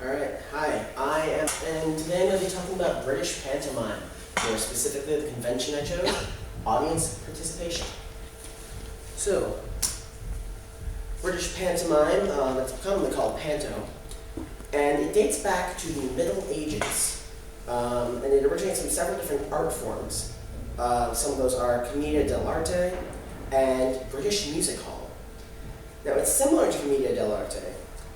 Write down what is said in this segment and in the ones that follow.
Alright, hi, and today I'm going to be talking about British pantomime, or specifically the convention I chose, audience participation. So, British pantomime, that's commonly called Panto, and it dates back to the Middle Ages, and it originates from several different art forms. Some of those are commedia dell'arte and British music hall. Now, it's similar to commedia dell'arte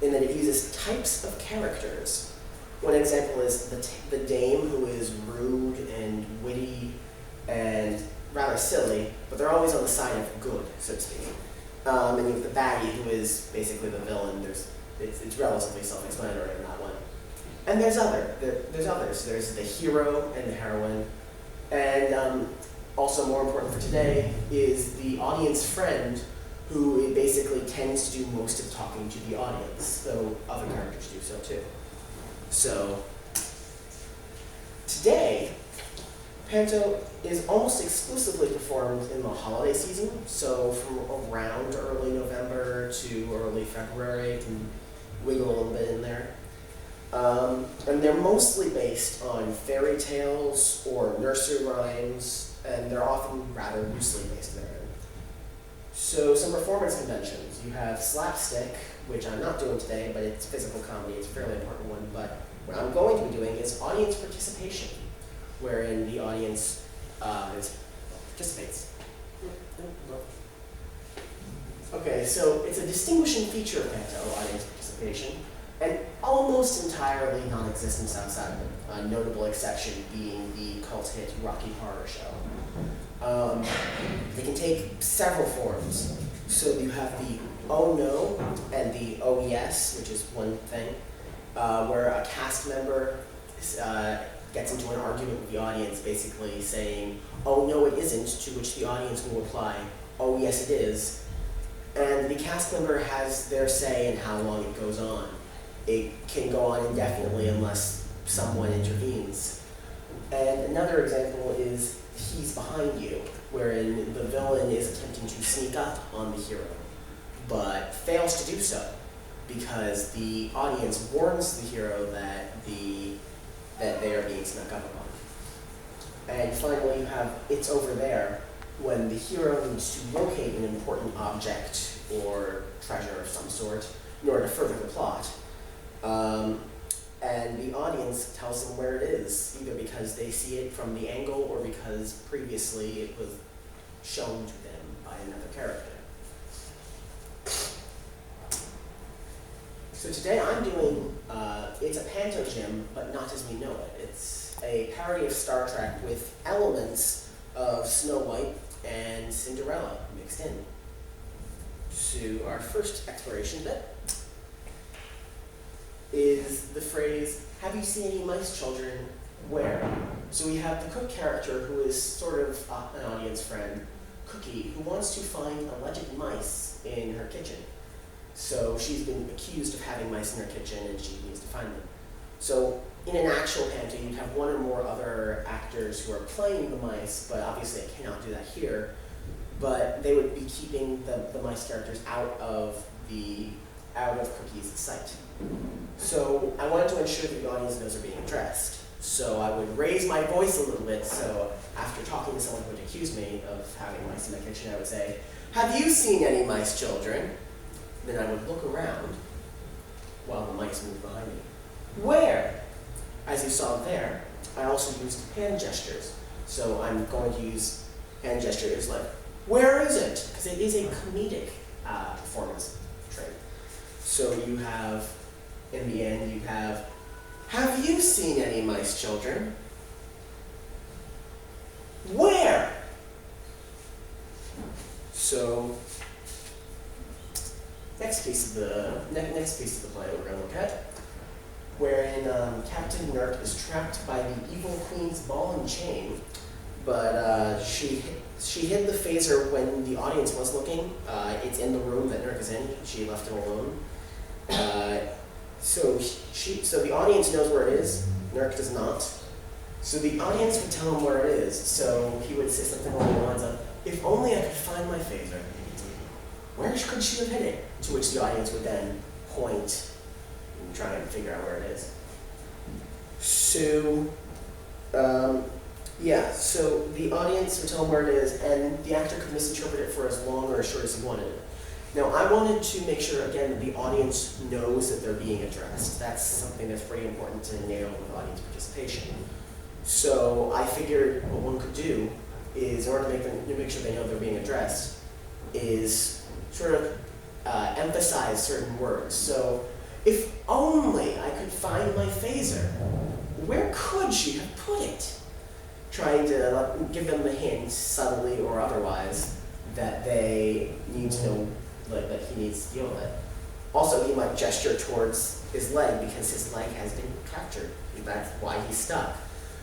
in that it uses types of characters. One example is the dame, who is rude and witty and rather silly, but they're always on the side of good, so to speak. And you have the baddie, who is basically the villain. It's relatively self-explanatory in that one. And there's others. There's the hero and the heroine. And also more important for today is the audience friend, who basically tends to do most of talking to the audience, though other characters do so too. So, today, Panto is almost exclusively performed in the holiday season, so from around early November to early February, you can wiggle a little bit in there. And they're mostly based on fairy tales or nursery rhymes, and they're often rather loosely based therein. So some performance conventions. You have slapstick, which I'm not doing today, but it's physical comedy. It's a fairly important one. But what I'm going to be doing is audience participation, wherein the audience participates. Okay, so it's a distinguishing feature of Panto, audience participation, and almost entirely non-existent outside of it. A notable exception being the cult hit Rocky Horror Show. They can take several forms. So you have the oh no and the oh yes, which is one thing, where a cast member gets into an argument with the audience, basically saying, oh no it isn't, to which the audience will reply, oh yes it is. And the cast member has their say in how long it goes on. It can go on indefinitely unless someone intervenes. And another example is he's behind you, wherein the villain is attempting to sneak up on the hero, but fails to do so because the audience warns the hero that they are being snuck up upon. And finally, you have it's over there, when the hero needs to locate an important object or treasure of some sort in order to further the plot. And the audience tells them where it is, either because they see it from the angle or because previously it was shown to them by another character. So today I'm doing, it's a panto gym, but not as we know it. It's a parody of Star Trek with elements of Snow White and Cinderella mixed in. So our first exploration bit is the phrase, have you seen any mice, children? Where? So we have the cook character, who is sort of an audience friend, Cookie, who wants to find alleged mice in her kitchen. So she's been accused of having mice in her kitchen and she needs to find them. So in an actual panto, you'd have one or more other actors who are playing the mice, but obviously I cannot do that here. But they would be keeping the mice characters out of Cookie's sight. So I wanted to ensure that the audience knows they're being addressed. So I would raise my voice a little bit, so after talking to someone who would accuse me of having mice in my kitchen, I would say, have you seen any mice, children? Then I would look around while the mice moved behind me. Where? As you saw there, I also used hand gestures. So I'm going to use hand gestures like, where is it? Because it is a comedic performance trait. So you have, in the end, you have you seen any mice, children? Where? So, next piece of the play we're going to look at, wherein Captain Nurk is trapped by the evil queen's ball and chain, but she hid the phaser when the audience was looking. It's in the room that Nurk is in. She left it alone. So the audience knows where it is. Nurk does not. So the audience would tell him where it is. So he would say something along the lines of, if only I could find my phaser. Where could she have hid it? To which the audience would then point and try and figure out where it is. So, yeah, so the audience would tell him where it is, and the actor could misinterpret it for as long or as short as he wanted it. Now, I wanted to make sure, again, that the audience knows that they're being addressed. That's something that's pretty important to nail with audience participation. So I figured what one could do is, in order to make sure they know they're being addressed, is sort of emphasize certain words. So, if only I could find my phaser, where could she have put it? Trying to give them the hint, subtly or otherwise, that they need to know, that he needs to deal with it. Also, he might gesture towards his leg because his leg has been captured. That's why he's stuck.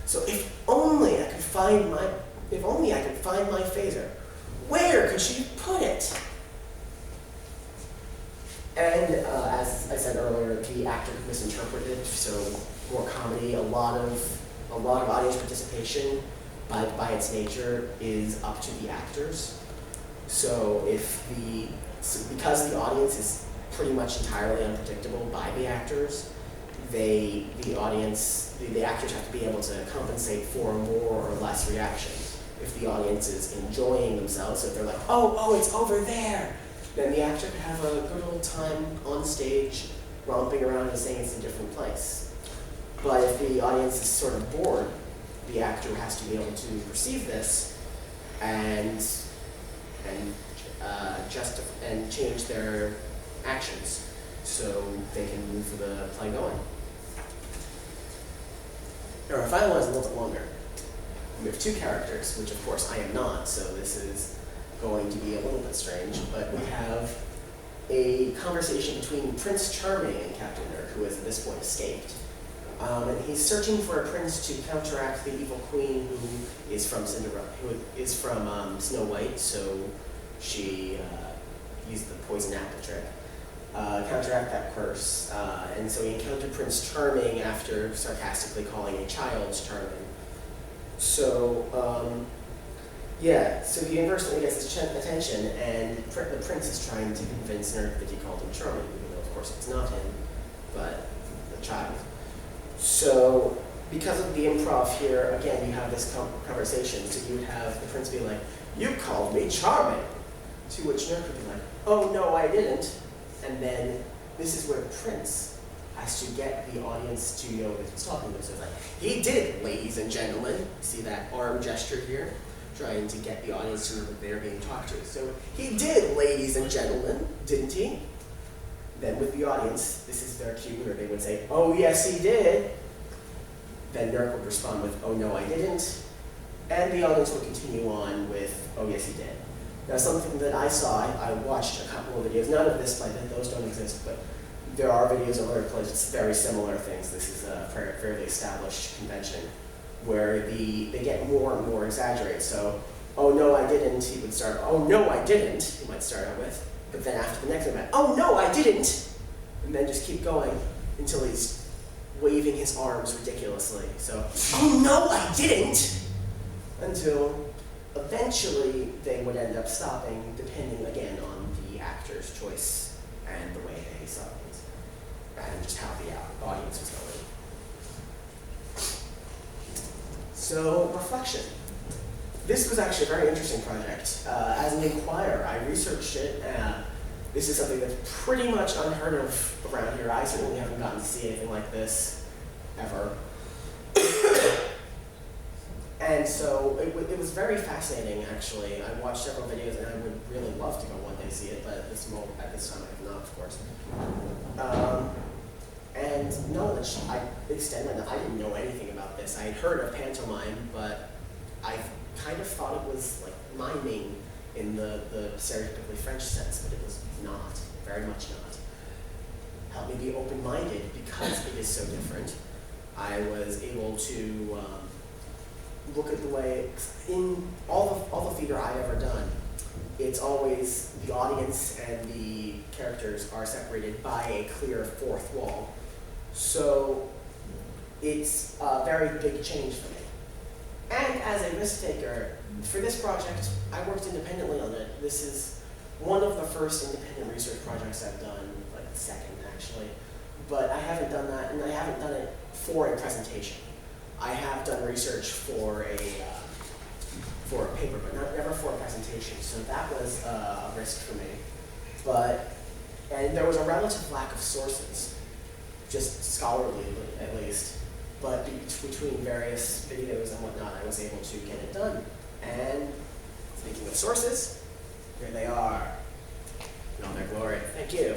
So if only I could find my phaser, where could she have put it? And as I said earlier, the actor misinterpreted, so more comedy, a lot of audience participation by its nature is up to the actors. So because the audience is pretty much entirely unpredictable by the actors, the actors have to be able to compensate for more or less reaction. If the audience is enjoying themselves, so if they're like, oh, it's over there, then the actor could have a good old time on stage, romping around and saying it's a different place. But if the audience is sort of bored, the actor has to be able to perceive this and change their actions so they can move the play going. Now, our final one is a little bit longer. We have two characters, which of course I am not, so this is going to be a little bit strange, but we have a conversation between Prince Charming and Captain Nerd, who has at this point escaped. And he's searching for a prince to counteract the evil queen who is from Snow White, so she used the poison apple trick. Counteract that curse. And so he encountered Prince Charming after sarcastically calling a child charming. So, so he inversely gets his attention, and the prince is trying to convince Nerd that he called him charming, even though of course it's not him, but the child. So, because of the improv here, again, you have this conversation. So you would have the prince be like, "You called me charming," to which Nerd would be like, "Oh no, I didn't." And then this is where the prince has to get the audience to know that he's talking to them. So it's like, "He did, ladies and gentlemen." See that arm gesture here? Trying to get the audience to know that they're being talked to. So, "He did, ladies and gentlemen, didn't he?" Then with the audience, this is their cue where they would say, "Oh yes, he did." Then Nerd would respond with, "Oh no, I didn't." And the audience would continue on with, "Oh yes, he did." Now, something that I saw, I watched a couple of videos, none of this, those don't exist, but there are videos of other places, very similar things. This is a fairly established convention where they get more and more exaggerated. So, "Oh no, I didn't," he would start, "Oh no, I didn't," he might start out with. But then after the next event, "Oh no, I didn't," and then just keep going until he's waving his arms ridiculously. So, "Oh no, I didn't," until eventually they would end up stopping, depending again on the actor's choice and the way that he saw things, and just how the audience was going. So, reflection. This was actually a very interesting project. As an inquirer, I researched it. This is something that's pretty much unheard of around here. I certainly haven't gotten to see anything like this ever. And so it was very fascinating, actually. I watched several videos, and I would really love to go one day see it, but at this time I have not, of course. And knowledge, I extend my knowledge. I didn't know anything about this. I had heard of Pantomime, but I kind of thought it was like miming in the stereotypically French sense, but it was not, very much not. Helped me be open-minded because it is so different. I was able to look at the way, in all the theater I've ever done, it's always the audience and the characters are separated by a clear fourth wall. So it's a very big change for me. And as a risk taker, for this project, I worked independently on it. This is one of the first independent research projects I've done, like the second actually. but I haven't done that, and I haven't done it for a presentation. I have done research for a paper, but never for a presentation. So that was a risk for me. And there was a relative lack of sources, just scholarly at least. But between various videos and whatnot, I was able to get it done. And speaking of sources, here they are in all their glory. Thank you.